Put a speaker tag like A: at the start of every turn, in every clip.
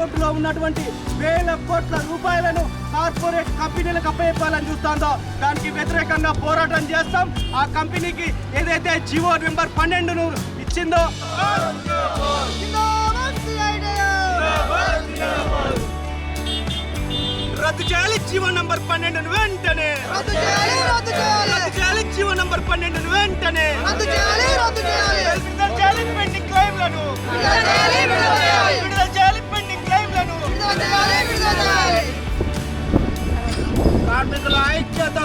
A: బోర్డులో ఉన్నటువంటి వేల కోట్ల రూపాయలను కార్పొరేట్ కంపెనీలకు అప్పచెప్పాలని చూస్తుందో దానికి వ్యతిరేకంగా పోరాటం చేస్తాం. ఆ కంపెనీకి ఏదైతే జీవో నెంబర్ 12ను ఇచ్చిందో రద్దు చేయాలి. జీవో నంబర్ 12ను వెంటనే రద్దు చేయాలి. జీవో నంబర్ 12ను వెంటనే రద్దు చేయాలి. పెండింగ్ క్లెయిమ్లను విడుదల చేయాలి. పెండింగ్ క్లెయిమ్లను కార్మికుల ఐక్యత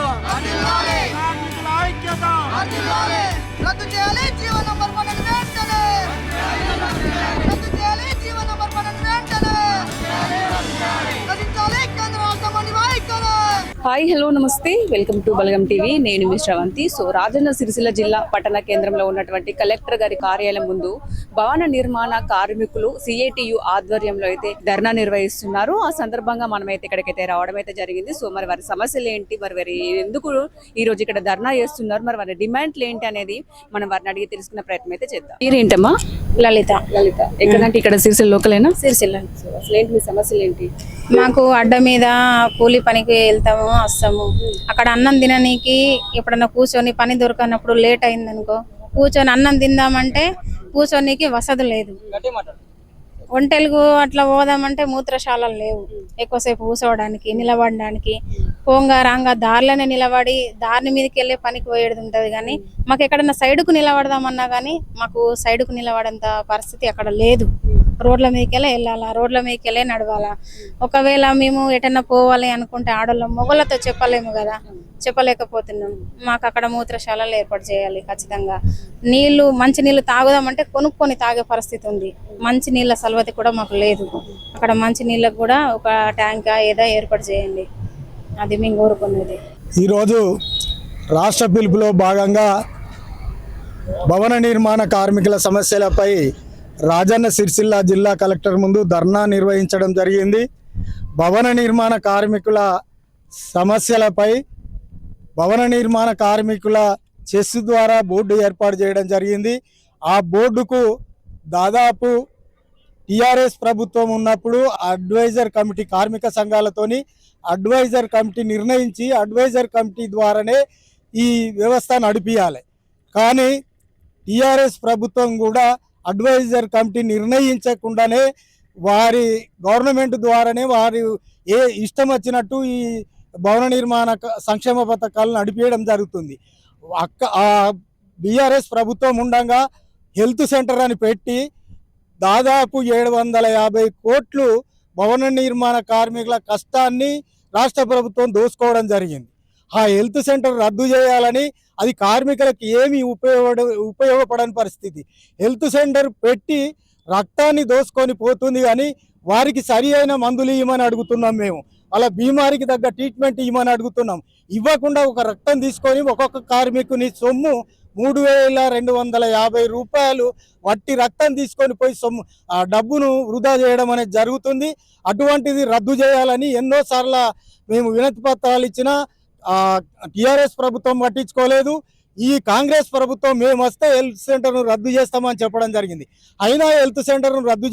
B: రద్దు చేయాలి. జీవో నంబర్ 12 వెంటనే రద్దు చేయాలి. జీవో నంబర్ 12 వెంటనే రచించాలి. కేంద్ర రాష్ట్ర వైఖరి.
C: హాయ్, హలో, నమస్తే, వెల్కమ్ టు బలగం టీవీ. నేను మీ శ్రవంతి. సో రాజన్న సిరిసిల్ల జిల్లా పట్టణ కేంద్రంలో ఉన్నటువంటి కలెక్టర్ గారి కార్యాలయం ముందు భవన నిర్మాణ కార్మికులు సిఐటియు ఆధ్వర్యంలో అయితే ధర్నా నిర్వహిస్తున్నారు. ఆ సందర్భంగా మనమైతే ఇక్కడికైతే రావడం అయితే జరిగింది. సో మరి వారి సమస్యలు ఏంటి, వారి ఎందుకు ఈ రోజు ఇక్కడ ధర్నా చేస్తున్నారు, మరి వారి డిమాండ్లు ఏంటి అనేది మనం వారిని అడిగి తెలుసుకునే ప్రయత్నం అయితే చేద్దాం. మీరేంటమ్మా?
D: లలిత.
C: ఎక్కడంటే ఇక్కడ సిరిసిల్ల లోకలేనా?
D: సిరిసిల్ల.
C: అసలు ఏంటి మీ సమస్యలు ఏంటి?
D: మాకు అడ్డ మీద కూలి పనికి వెళ్తాము, వస్తాము. అక్కడ అన్నం తిననీకి ఎప్పుడన్నా కూర్చొని పని దొరకనప్పుడు లేట్ అయింది అనుకో, కూర్చొని అన్నం తిందామంటే కూర్చొనికి వసతి లేదు. ఒంటెలుగు అట్లా పోదామంటే మూత్రశాలలు లేవు. ఎక్కువసేపు కూర్చోవడానికి, నిలబడడానికి, పోంగా రాంగా దారిలోనే నిలబడి దారిని మీదకి వెళ్ళే పనికి పోయేది ఉంటుంది. కానీ మాకు ఎక్కడన్నా సైడ్కు నిలబడదామన్నా కానీ మాకు సైడ్కు నిలబడేంత పరిస్థితి అక్కడ లేదు. రోడ్ల మీదకి వెళ్ళాలా, రోడ్ల మీదకి వెళ్ళే నడవాలా. ఒకవేళ మేము ఎటన్నా పోవాలి అనుకుంటే ఆడోళ్ళం మొగలతో చెప్పలేము కదా, చెప్పలేకపోతున్నాం. మాకు అక్కడ మూత్రశాలలు ఏర్పాటు చేయాలి ఖచ్చితంగా. నీళ్లు, మంచి నీళ్లు తాగుదామంటే కొనుక్కొని తాగే పరిస్థితి ఉంది. మంచి నీళ్ళ సలవతి కూడా మాకు లేదు. అక్కడ మంచి నీళ్ళకు కూడా ఒక ట్యాంక్ ఏదో ఏర్పాటు చేయండి, అది మేము కోరుకునేది.
E: ఈరోజు రాష్ట్ర పిలుపులో భాగంగా భవన నిర్మాణ కార్మికుల సమస్యలపై రాజన్న సిరిసిల్ల జిల్లా కలెక్టర్ ముందు ధర్నా నిర్వహించడం జరిగింది. భవన నిర్మాణ కార్మికుల సమస్యలపై భవన నిర్మాణ కార్మికుల చెస్ ద్వారా బోర్డు ఏర్పాటు చేయడం జరిగింది. ఆ బోర్డుకు దాదాపు టీఆర్ఎస్ ప్రభుత్వం ఉన్నప్పుడు అడ్వైజర్ కమిటీ, కార్మిక సంఘాలతోని అడ్వైజర్ కమిటీ నిర్ణయించి అడ్వైజర్ కమిటీ ద్వారానే ఈ వ్యవస్థ నడిపియాలి. కానీ టీఆర్ఎస్ ప్రభుత్వం కూడా అడ్వైజర్ కమిటీ నిర్ణయించకుండానే వారి గవర్నమెంట్ ద్వారానే వారు ఇష్టం వచ్చినట్టు ఈ భవన నిర్మాణ సంక్షేమ పథకాలను నడిపేయడం జరుగుతుంది. బీఆర్ఎస్ ప్రభుత్వం ఉండగా హెల్త్ సెంటర్ అని పెట్టి దాదాపు 750 కోట్లు భవన నిర్మాణ కార్మికుల కష్టాన్ని రాష్ట్ర ప్రభుత్వం దోసుకోవడం జరిగింది. ఆ హెల్త్ సెంటర్ రద్దు చేయాలని, అది కార్మికులకు ఏమీ ఉపయోగపడని పరిస్థితి. హెల్త్ సెంటర్ పెట్టి రక్తాన్ని దోసుకొని పోతుంది, కానీ వారికి సరి అయిన మందులు ఇవ్వమని అడుగుతున్నాం. మేము అలా బీమారికి తగ్గ ట్రీట్మెంట్ ఇవ్వమని అడుగుతున్నాం. ఇవ్వకుండా ఒక రక్తం తీసుకొని ఒక్కొక్క కార్మికుని సొమ్ము 3250 రూపాయలు వట్టి రక్తం తీసుకొని పోయి సొమ్ము ఆ డబ్బును వృధా చేయడం అనేది జరుగుతుంది. అటువంటిది రద్దు చేయాలని ఎన్నోసార్లు మేము వినతి పత్రాలు ఇచ్చినా టీఆర్ఎస్ ప్రభుత్వం పట్టించుకోలేదు. ఈ కాంగ్రెస్ ప్రభుత్వం మేము వస్తే హెల్త్ సెంటర్ను రద్దు చేస్తామని చెప్పడం జరిగింది. అయినా హెల్త్ సెంటర్ను రద్దు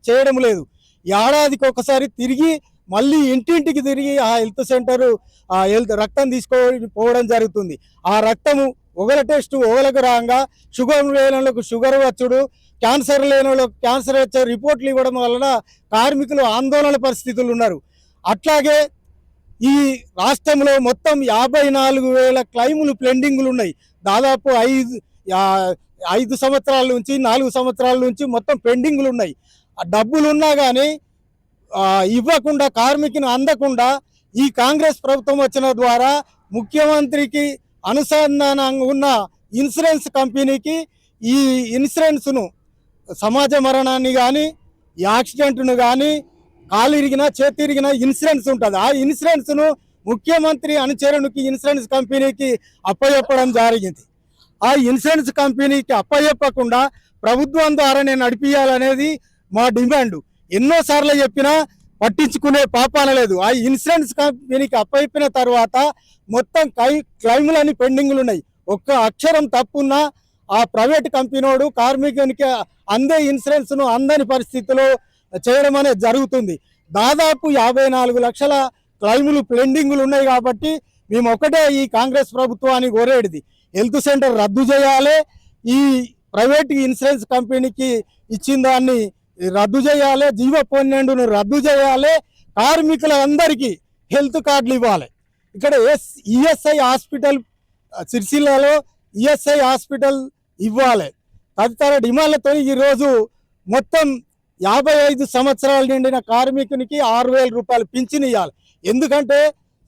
E: చేయడం లేదు. ఏడాదికి ఒకసారి తిరిగి మళ్ళీ ఇంటింటికి తిరిగి ఆ హెల్త్ సెంటరు రక్తం తీసుకోవడం జరుగుతుంది. ఆ రక్తము ఒకల టెస్టు ఒకలకు రాగా షుగర్ లేని వాళ్ళకు షుగర్ వచ్చుడు, క్యాన్సర్ లేని వాళ్ళకు క్యాన్సర్ వచ్చే రిపోర్ట్లు ఇవ్వడం వలన కార్మికులు ఆందోళన పరిస్థితులు ఉన్నారు. అట్లాగే ఈ రాష్ట్రంలో మొత్తం 54,000 క్లైములు పెండింగ్లు ఉన్నాయి. దాదాపు 5 సంవత్సరాల నుంచి 4 సంవత్సరాల నుంచి మొత్తం పెండింగ్లు ఉన్నాయి. డబ్బులు ఉన్నా కానీ ఇవ్వకుండా, కార్మికుని అందకుండా ఈ కాంగ్రెస్ ప్రభుత్వం వచ్చిన ద్వారా ముఖ్యమంత్రికి అనుసంధానంగా ఉన్న ఇన్సూరెన్స్ కంపెనీకి ఈ ఇన్సూరెన్స్ను సమాజ మరణాన్ని కానీ, యాక్సిడెంట్ను కానీ, కాలు ఇరిగినా చేతి ఇరిగినా ఇన్సూరెన్స్ ఉంటుంది. ఆ ఇన్సూరెన్స్ను ముఖ్యమంత్రి అనుచరునికి ఇన్సూరెన్స్ కంపెనీకి అప్పచెప్పడం జరిగింది. ఆ ఇన్సూరెన్స్ కంపెనీకి అప్పచెప్పకుండా ప్రభుత్వం ద్వారానే నడిపించాలనేది మా డిమాండ్. ఎన్నోసార్లు చెప్పినా పట్టించుకునే పాపాన లేదు. ఆ ఇన్సూరెన్స్ కంపెనీకి అప్పచెప్పిన తర్వాత మొత్తం క్లైములన్నీ పెండింగ్లు ఉన్నాయి. ఒక్క అక్షరం తప్పున్నా ఆ ప్రైవేట్ కంపెనీడు కార్మికునికి అందే ఇన్సూరెన్స్ను అందని పరిస్థితిలో చేయడం అనేది జరుగుతుంది. దాదాపు 54 లక్షల క్లైములు పెండింగులు ఉన్నాయి. కాబట్టి మేము ఒకటే ఈ కాంగ్రెస్ ప్రభుత్వాన్ని కోరేది, హెల్త్ సెంటర్ రద్దు చేయాలి, ఈ ప్రైవేట్ ఇన్సూరెన్స్ కంపెనీకి ఇచ్చిన దాన్ని రద్దు చేయాలి, జీవ పన్నెండును రద్దు చేయాలి, కార్మికులందరికీ హెల్త్ కార్డులు ఇవ్వాలి. ఇక్కడ ఈఎస్ఐ హాస్పిటల్ సిరిసిల్లలో ఈఎస్ఐ హాస్పిటల్ ఇవ్వాలి. తదితర డిమాండ్లతో ఈరోజు మొత్తం 55 సంవత్సరాలు నిండిన కార్మికునికి 6,000 రూపాయలు పింఛన్ ఇవ్వాలి. ఎందుకంటే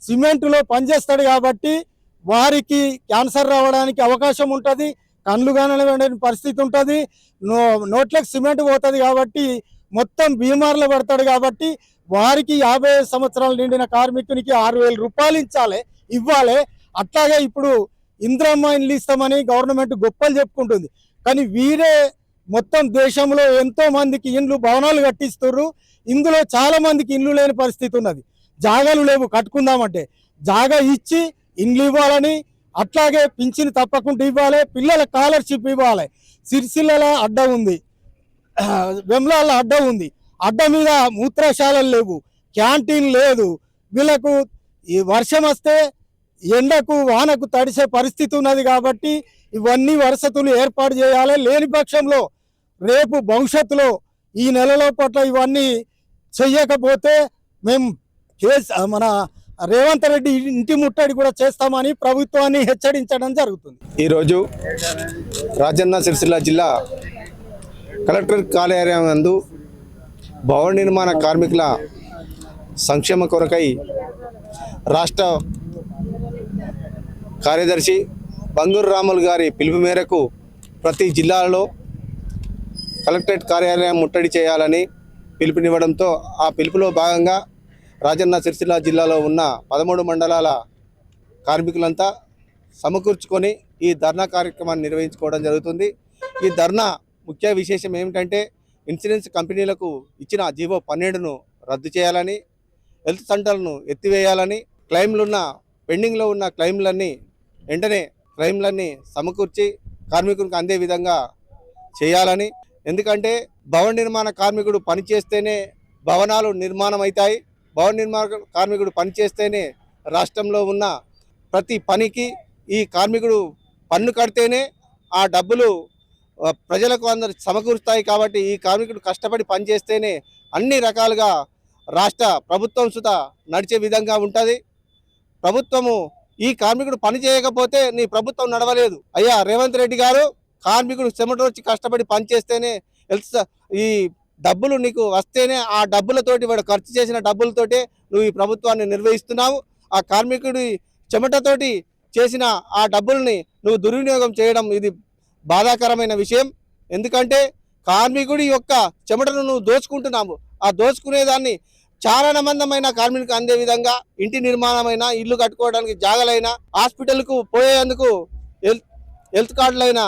E: సిమెంటులో పనిచేస్తాడు కాబట్టి వారికి క్యాన్సర్ రావడానికి అవకాశం ఉంటుంది, కళ్ళు కానటువంటి పరిస్థితి ఉంటుంది, నోట్లకు సిమెంట్ పోతుంది కాబట్టి మొత్తం బీమార్లు పడతాడు. కాబట్టి వారికి 55 సంవత్సరాలు నిండిన కార్మికునికి 6,000 రూపాయలు ఇవ్వాలి. అట్లాగే ఇప్పుడు ఇందిరమ్మ ఇండ్లు ఇస్తామని గవర్నమెంట్ గొప్పలు చెప్పుకుంటుంది, కానీ వీరే మొత్తం దేశంలో ఎంతో మందికి ఇండ్లు భవనాలు కట్టిస్తున్నారు. ఇందులో చాలా మందికి ఇండ్లు లేని పరిస్థితి ఉన్నది, జాగాలు లేవు కట్టుకుందామంటే. జాగా ఇచ్చి ఇండ్లు ఇవ్వాలని, అట్లాగే పింఛను తప్పకుండా ఇవ్వాలి, పిల్లల స్కాలర్షిప్ ఇవ్వాలి. సిరిసిల్ల అడ్డ ఉంది, వెమ్లాల అడ్డ ఉంది, అడ్డ మీద మూత్రశాలలు లేవు, క్యాంటీన్ లేదు. వీళ్ళకు ఈ వర్షం వస్తే ఎండకు వానకు తడిసే పరిస్థితి ఉన్నది. కాబట్టి ఇవన్నీ వసతులు ఏర్పాటు చేయాలి. లేని పక్షంలో రేపు భవిష్యత్తులో ఈ నెలలో పట్ల ఇవన్నీ చెయ్యకపోతే మేము మన రేవంత్ రెడ్డి ఇంటి ముట్టడి కూడా చేస్తామని ప్రభుత్వాన్ని హెచ్చరించడం జరుగుతుంది.
F: ఈరోజు రాజన్న సిరిసిల్ల జిల్లా కలెక్టర్ కార్యాలయం నందు భవన నిర్మాణ కార్మికుల సంక్షేమ కొరకై రాష్ట్ర కార్యదర్శి బంగూరు రాములు గారి పిలుపు మేరకు ప్రతి జిల్లాలో కలెక్టరేట్ కార్యాలయం ముట్టడి చేయాలని పిలుపునివ్వడంతో ఆ పిలుపులో భాగంగా రాజన్న సిరిసిల్ల జిల్లాలో ఉన్న 13 మండలాల కార్మికులంతా సమకూర్చుకొని ఈ ధర్నా కార్యక్రమాన్ని నిర్వహించుకోవడం జరుగుతుంది. ఈ ధర్నా ముఖ్య విశేషం ఏమిటంటే ఇన్సూరెన్స్ కంపెనీలకు ఇచ్చిన జీవో 12ను రద్దు చేయాలని, హెల్త్ సెంటర్లను ఎత్తివేయాలని, పెండింగ్లో ఉన్న క్లెయిమ్లన్నీ వెంటనే సమకూర్చి కార్మికునికి అందే విధంగా చేయాలని. ఎందుకంటే భవన నిర్మాణ కార్మికుడు పనిచేస్తేనే భవనాలు నిర్మాణం అవుతాయి, భవన నిర్మాణ కార్మికుడు పనిచేస్తేనే రాష్ట్రంలో ఉన్న ప్రతి పనికి ఈ కార్మికుడు పన్ను కడితేనే ఆ డబ్బులు ప్రజలకు అందరు సమకూరుస్తాయి. కాబట్టి ఈ కార్మికుడు కష్టపడి పనిచేస్తేనే అన్ని రకాలుగా రాష్ట్ర ప్రభుత్వం సుత నడిచే విధంగా ఉంటుంది. ప్రభుత్వము ఈ కార్మికుడు పని చేయకపోతే నీ ప్రభుత్వం నడవలేదు. అయ్యా రేవంత్ రెడ్డి గారు, కార్మికుడు చెమటొచ్చి కష్టపడి పనిచేస్తేనే ఈ డబ్బులు నీకు వస్తేనే ఆ డబ్బులతోటి వాడు ఖర్చు చేసిన డబ్బులతోటే నువ్వు ఈ ప్రభుత్వాన్ని నిర్వహిస్తున్నావు. ఆ కార్మికుడి చెమటతోటి చేసిన ఆ డబ్బుల్ని నువ్వు దుర్వినియోగం చేయడం ఇది బాధాకరమైన విషయం. ఎందుకంటే కార్మికుడి యొక్క చెమటను నువ్వు దోచుకుంటున్నావు. ఆ దోచుకునేదాన్ని చారణమందమైన కార్మికులకు అందే విధంగా ఇంటి నిర్మాణమైనా, ఇల్లు కట్టుకోవడానికి జాగలైనా, హాస్పిటల్కు పోయేందుకు హెల్త్ కార్డులైనా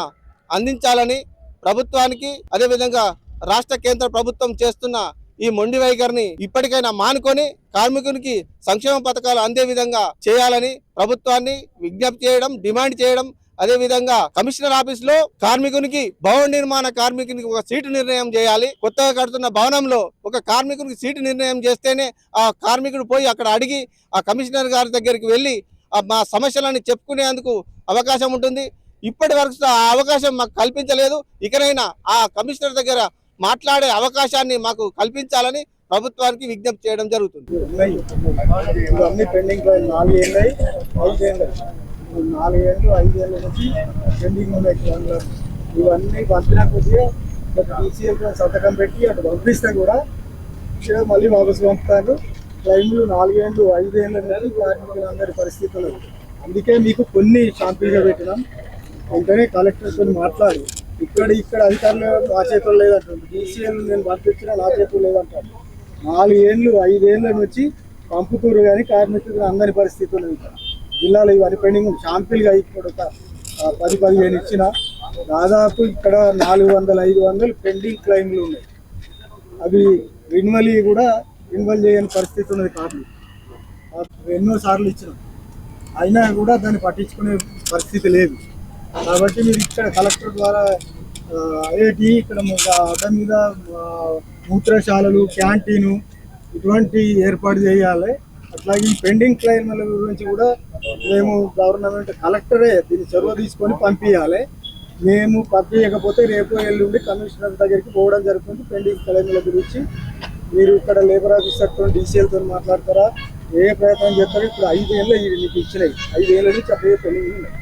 F: అందించాలని ప్రభుత్వానికి, అదేవిధంగా రాష్ట్ర కేంద్ర ప్రభుత్వం చేస్తున్న ఈ మొండి వైఖరిని ఇప్పటికైనా మానుకొని కార్మికునికి సంక్షేమ పథకాలు అందే విధంగా చేయాలని ప్రభుత్వాన్ని విజ్ఞప్తి చేయడం, డిమాండ్ చేయడం. అదేవిధంగా కమిషనర్ ఆఫీస్ లో కార్మికునికి, భవన నిర్మాణ కార్మికునికి ఒక సీటు నిర్ణయం చేయాలి. కొత్తగా కడుతున్న భవనంలో ఒక కార్మికునికి సీటు నిర్ణయం చేస్తేనే ఆ కార్మికుడు పోయి అక్కడ అడిగి ఆ కమిషనర్ గారి దగ్గరికి వెళ్ళి మా సమస్యలని చెప్పుకునేందుకు అవకాశం ఉంటుంది. ఇప్పటి వరకు ఆ అవకాశం మాకు కల్పించలేదు. ఇకనైనా ఆ కమిషనర్ దగ్గర మాట్లాడే అవకాశాన్ని మాకు కల్పించాలని ప్రభుత్వానికి విజ్ఞప్తి చేయడం జరుగుతుంది.
E: 4 ఏళ్ళు 5 ఏళ్ళ నుంచి పెండింగ్ ఉన్నాయి. ఇవన్నీ పంపిన కొద్దిగా టీసీఎల్ సంతకం పెట్టి అటు పంపిస్తే కూడా మళ్ళీ వాపసు పంపుతారు. క్లైమ్లు 4 ఏళ్ళు 5 ఏళ్ళ నుంచి కార్మికులందరి పరిస్థితులు. అందుకే మీకు కొన్ని షాంపుల్గా పెట్టినాం. వెంటనే కలెక్టర్తో మాట్లాడి ఇక్కడ అధికారులు నా చేతులు లేదంటారు, టీసీఎల్ నేను పంపించినా నా చేతులు లేదంటారు. 4 ఏళ్ళు 5 ఏళ్ళ నుంచి పంపుతూరు కానీ కార్మికులు అందరి పరిస్థితులు ఇక్కడ జిల్లాలో ఇవన్నీ పెండింగ్ షాంపిల్గా ఇప్పుడు ఒక 10-15 ఇచ్చిన దాదాపు ఇక్కడ 400-500 పెండింగ్ క్లైమ్లు ఉన్నాయి. అవి రిన్యువల్ చేయని పరిస్థితి ఉన్నది. కార్మికులు ఎన్నోసార్లు ఇచ్చినాం, అయినా కూడా దాన్ని పట్టించుకునే పరిస్థితి లేదు. కాబట్టి మీరు ఇక్కడ కలెక్టర్ ద్వారా ఐఐటి ఇక్కడ అడ్డ మీద మూత్రశాలలు, క్యాంటీను ఇటువంటి ఏర్పాటు చేయాలి. అట్లాగే ఈ పెండింగ్ క్లెయిమ్ల గురించి కూడా మేము గవర్నమెంట్ కలెక్టరే దీన్ని చొరవ తీసుకొని పంపించాలి. మేము పంపించకపోతే రేపు ఎల్లుండి కమిషనర్ దగ్గరికి పోవడం జరుగుతుంది. పెండింగ్ క్లెయిమ్ల గురించి మీరు ఇక్కడ లేబర్ ఆఫీసర్తో డీసీఎల్తో మాట్లాడతారా, ఏ ప్రయత్నం చేస్తారో. ఇప్పుడు 5 ఏళ్ళు ఇవి మీకు ఇచ్చినాయి, 5 ఏళ్ళ నుంచి అప్పుడే పెండింగ్ ఉన్నాయి.